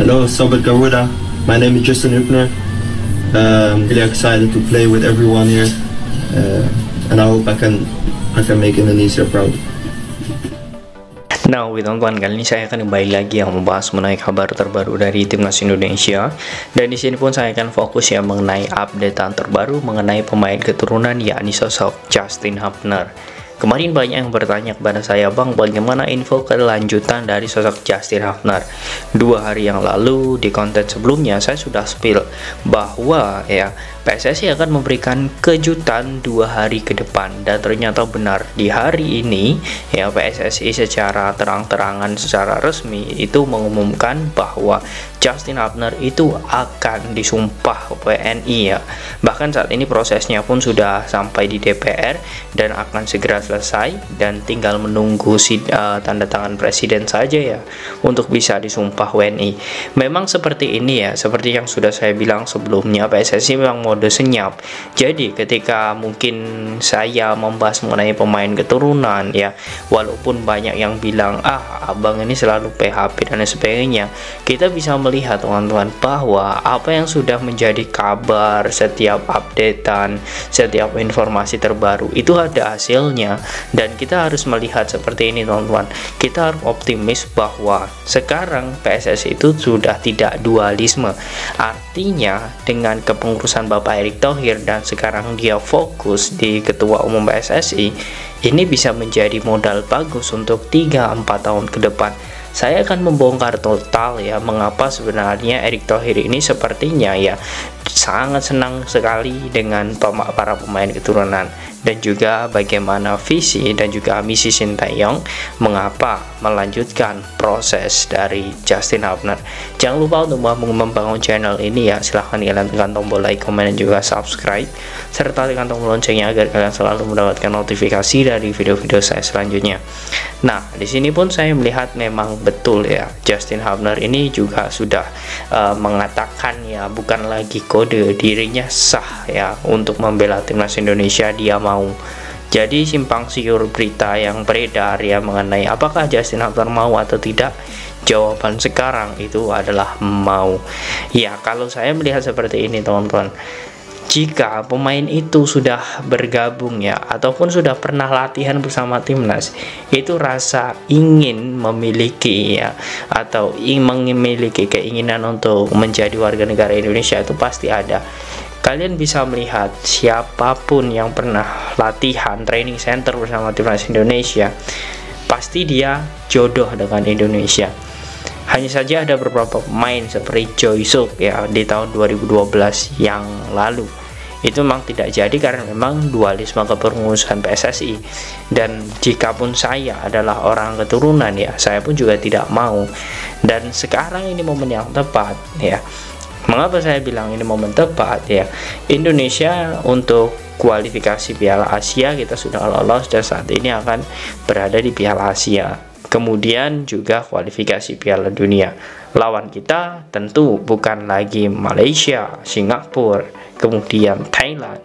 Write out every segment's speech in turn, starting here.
Hello, Sobat Garuda. My name is Justin Hübner. Really excited to play with everyone here, and I hope I can make Indonesia proud. Nah, teman-teman, kali ini saya akan kembali lagi yang membahas mengenai kabar terbaru dari timnas Indonesia. Dan di sini pun saya akan fokus ya mengenai updatean terbaru mengenai pemain keturunan, yakni sosok Justin Hubner. Kemarin banyak yang bertanya kepada saya, Bang, bagaimana info kelanjutan dari sosok Justin Hubner? 2 hari yang lalu di konten sebelumnya saya sudah spill bahwa ya PSSI akan memberikan kejutan 2 hari ke depan, dan ternyata benar. Di hari ini ya PSSI secara terang-terangan, secara resmi itu mengumumkan bahwa Justin Hubner itu akan disumpah WNI ya. Bahkan saat ini prosesnya pun sudah sampai di DPR dan akan segera selesai, dan tinggal menunggu tanda tangan presiden saja ya untuk bisa disumpah WNI. Memang seperti ini ya, seperti yang sudah saya bilang sebelumnya, PSSI memang mode senyap. Jadi ketika mungkin saya membahas mengenai pemain keturunan ya, walaupun banyak yang bilang abang ini selalu PHP dan sebagainya, kita bisa melihat teman-teman bahwa apa yang sudah menjadi kabar, setiap updatean, setiap informasi terbaru itu ada hasilnya. Dan kita harus melihat seperti ini teman-teman, kita harus optimis bahwa sekarang PSSI itu sudah tidak dualisme. Artinya dengan kepengurusan Bapak Erick Thohir dan sekarang dia fokus di Ketua Umum PSSI, ini bisa menjadi modal bagus untuk 3-4 tahun ke depan. Saya akan membongkar total ya mengapa sebenarnya Erick Thohir ini sepertinya ya sangat senang sekali dengan para pemain keturunan, dan juga bagaimana visi dan juga misi Sintayong mengapa melanjutkan proses dari Justin Hubner. Jangan lupa untuk membangun channel ini ya, silahkan kalian tekan tombol like, komen, dan juga subscribe, serta tekan tombol loncengnya agar kalian selalu mendapatkan notifikasi dari video-video saya selanjutnya. Nah, di sini pun saya melihat memang betul ya, Justin Hubner ini juga sudah mengatakan ya bukan lagi kode, dirinya sah ya untuk membela timnas Indonesia, dia mau. Jadi simpang siur berita yang beredar ya mengenai apakah Justin Hubner mau atau tidak, jawaban sekarang itu adalah mau. Ya, kalau saya melihat seperti ini teman-teman, jika pemain itu sudah bergabung ya ataupun sudah pernah latihan bersama timnas, itu rasa ingin memiliki ya atau memiliki keinginan untuk menjadi warga negara Indonesia itu pasti ada. Kalian bisa melihat siapapun yang pernah latihan training center bersama timnas Indonesia, pasti dia jodoh dengan Indonesia. Hanya saja ada beberapa pemain seperti Choi Suk ya di tahun 2012 yang lalu itu memang tidak jadi karena memang dualisme kepengurusan PSSI. Dan jikapun saya adalah orang keturunan ya, saya pun juga tidak mau. Dan sekarang ini momen yang tepat ya. Mengapa saya bilang ini momen tepat ya? Indonesia untuk kualifikasi Piala Asia kita sudah lolos dan saat ini akan berada di Piala Asia. Kemudian juga kualifikasi Piala Dunia. Lawan kita tentu bukan lagi Malaysia, Singapura, kemudian Thailand.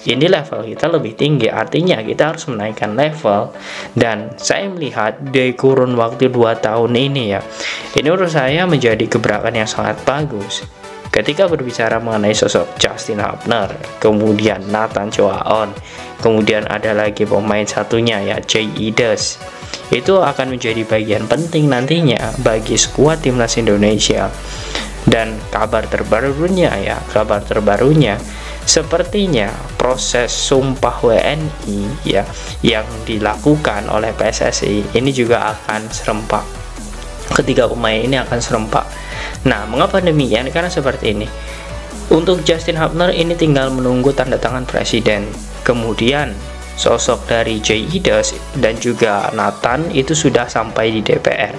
Ini level kita lebih tinggi, artinya kita harus menaikkan level. Dan saya melihat di kurun waktu 2 tahun ini ya, ini menurut saya menjadi gebrakan yang sangat bagus. Ketika berbicara mengenai sosok Justin Hubner, kemudian Nathan Choaon, kemudian ada lagi pemain satunya ya Jay Ides, itu akan menjadi bagian penting nantinya bagi skuad timnas Indonesia. Dan kabar terbarunya sepertinya proses sumpah WNI ya yang dilakukan oleh PSSI ini juga akan serempak. Ketiga pemain ini akan serempak. Nah, mengapa demikian? Karena seperti ini. Untuk Justin Hubner ini tinggal menunggu tanda tangan presiden. Kemudian sosok dari Jay Ides dan juga Nathan itu sudah sampai di DPR.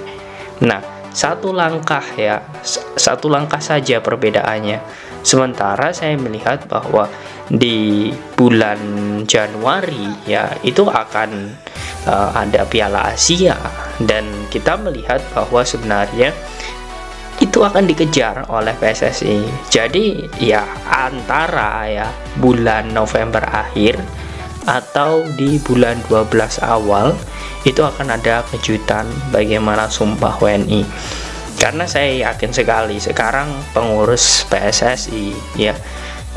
Nah, satu langkah saja perbedaannya. Sementara saya melihat bahwa di bulan Januari ya itu akan ada Piala Asia, dan kita melihat bahwa sebenarnya itu akan dikejar oleh PSSI. Jadi ya antara ya bulan November akhir atau di bulan 12 awal itu akan ada kejutan bagaimana sumpah WNI. Karena saya yakin sekali sekarang pengurus PSSI, ya,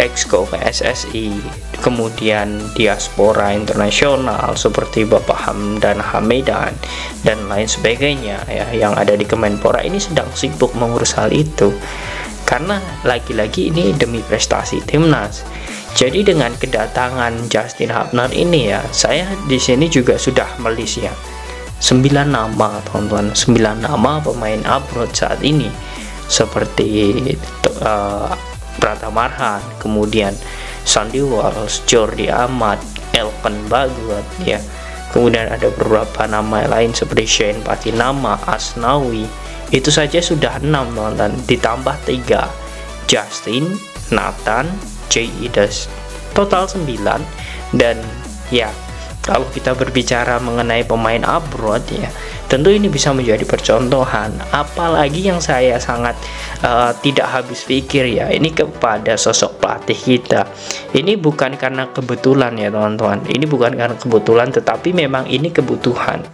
Exco PSSI, kemudian diaspora internasional seperti Bapak Hamdan Hamidan dan lain sebagainya, ya, yang ada di Kemenpora ini sedang sibuk mengurus hal itu. Karena lagi-lagi ini demi prestasi timnas. Jadi dengan kedatangan Justin Hubner ini, ya, saya di sini juga sudah melis, ya, 9 nama teman-teman, 9 nama pemain abroad saat ini seperti Pratama Arhan, kemudian Sandy Walsh, Jordi Amat, Elkan Bagot, ya. Kemudian ada beberapa nama lain seperti Shane Patinama, Asnawi. Itu saja sudah 6 teman-teman, ditambah 3 Justin, Nathan, Jay Idas, total 9. Dan ya, kalau kita berbicara mengenai pemain abroad, ya, tentu ini bisa menjadi percontohan. Apalagi yang saya sangat tidak habis pikir, ya, ini kepada sosok pelatih kita. Ini bukan karena kebetulan, ya teman-teman. Ini bukan karena kebetulan, tetapi memang ini kebutuhan.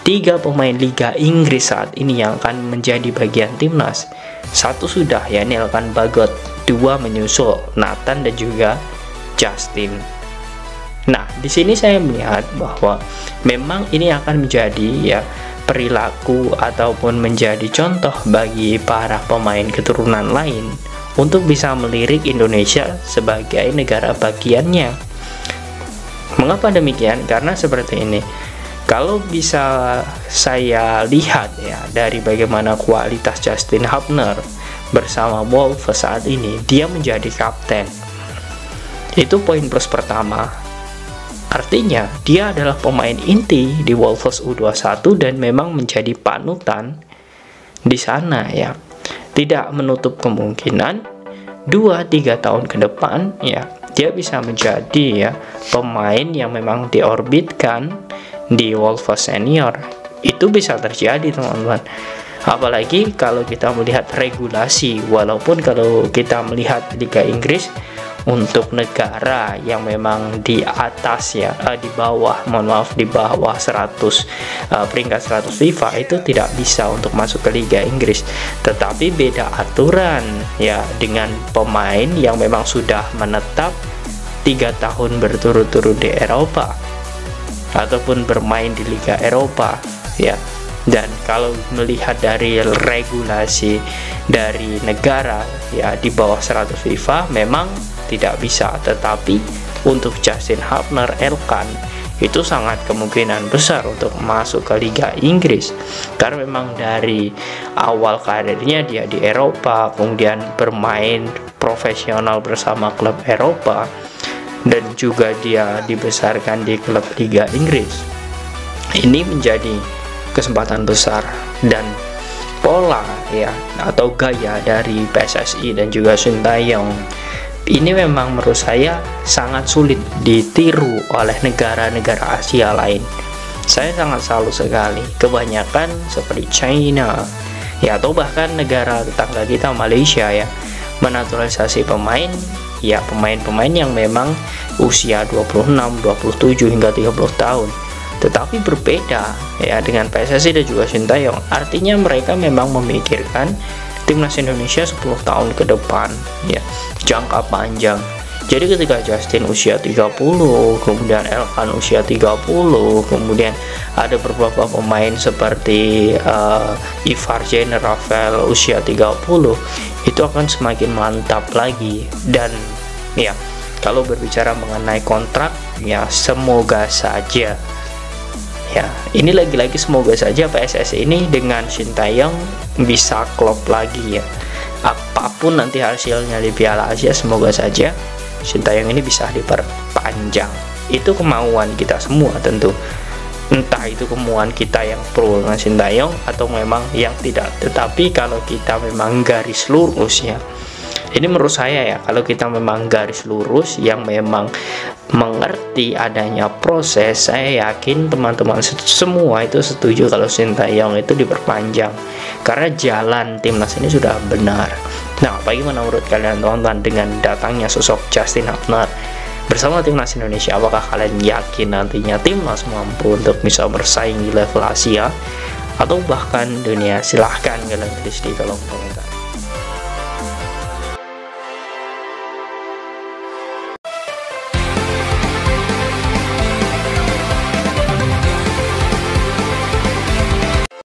3 pemain Liga Inggris saat ini yang akan menjadi bagian timnas. 1 sudah, ya, ini Elkan Bagot. 2 menyusul, Nathan dan juga Justin. Nah, di sini saya melihat bahwa memang ini akan menjadi, ya, perilaku ataupun menjadi contoh bagi para pemain keturunan lain untuk bisa melirik Indonesia sebagai negara bagiannya. Mengapa demikian? Karena seperti ini. Kalau bisa saya lihat, ya, dari bagaimana kualitas Justin Hubner bersama Wolves saat ini, dia menjadi kapten. Itu poin plus pertama. Artinya dia adalah pemain inti di Wolves U21 dan memang menjadi panutan di sana, ya. Tidak menutup kemungkinan 2-3 tahun ke depan, ya, dia bisa menjadi, ya, pemain yang memang diorbitkan di Wolves senior. Itu bisa terjadi teman-teman. Apalagi kalau kita melihat regulasi, walaupun kalau kita melihat Liga Inggris untuk negara yang memang di atas, ya, di bawah, di bawah 100 peringkat 100 FIFA itu tidak bisa untuk masuk ke Liga Inggris. Tetapi beda aturan, ya, dengan pemain yang memang sudah menetap 3 tahun berturut-turut di Eropa ataupun bermain di Liga Eropa, ya. Dan kalau melihat dari regulasi dari negara, ya, di bawah 100 FIFA memang tidak bisa. Tetapi untuk Justin Hubner, Elkan, itu sangat kemungkinan besar untuk masuk ke Liga Inggris karena memang dari awal karirnya dia di Eropa, kemudian bermain profesional bersama klub Eropa, dan juga dia dibesarkan di klub Liga Inggris. Ini menjadi kesempatan besar, dan pola, ya, atau gaya dari PSSI dan juga Sintayong ini memang menurut saya sangat sulit ditiru oleh negara-negara Asia lain. Saya sangat salut sekali, kebanyakan seperti China, ya, atau bahkan negara tetangga kita Malaysia, ya, menaturalisasi pemain, ya, pemain-pemain yang memang usia 26, 27 hingga 30 tahun. Tetapi berbeda, ya, dengan PSSI dan juga Sintayong. Artinya mereka memang memikirkan timnas Indonesia 10 tahun ke depan, ya, jangka panjang. Jadi ketika Justin usia 30, kemudian Elkan usia 30, kemudian ada beberapa pemain seperti Ivar Jenner, Rafael usia 30, itu akan semakin mantap lagi. Dan, ya, kalau berbicara mengenai kontrak, ya, semoga saja, ya, ini lagi-lagi semoga saja PSSI ini dengan Sintayong bisa klop lagi, ya. Apapun nanti hasilnya di Piala Asia, semoga saja Sintayong ini bisa diperpanjang. Itu kemauan kita semua tentu. Entah itu kemauan kita yang pro dengan Sintayong atau memang yang tidak. Tetapi kalau kita memang garis lurus, ya, ini menurut saya, ya, kalau kita memang garis lurus yang memang mengerti adanya proses, saya yakin teman-teman semua itu setuju kalau Sintayong itu diperpanjang karena jalan timnas ini sudah benar. Nah, bagaimana menurut kalian teman-teman dengan datangnya sosok Justin Hubner bersama timnas Indonesia? Apakah kalian yakin nantinya timnas mampu untuk bisa bersaing di level Asia atau bahkan dunia, silahkan kalian tulis di kolom komentar.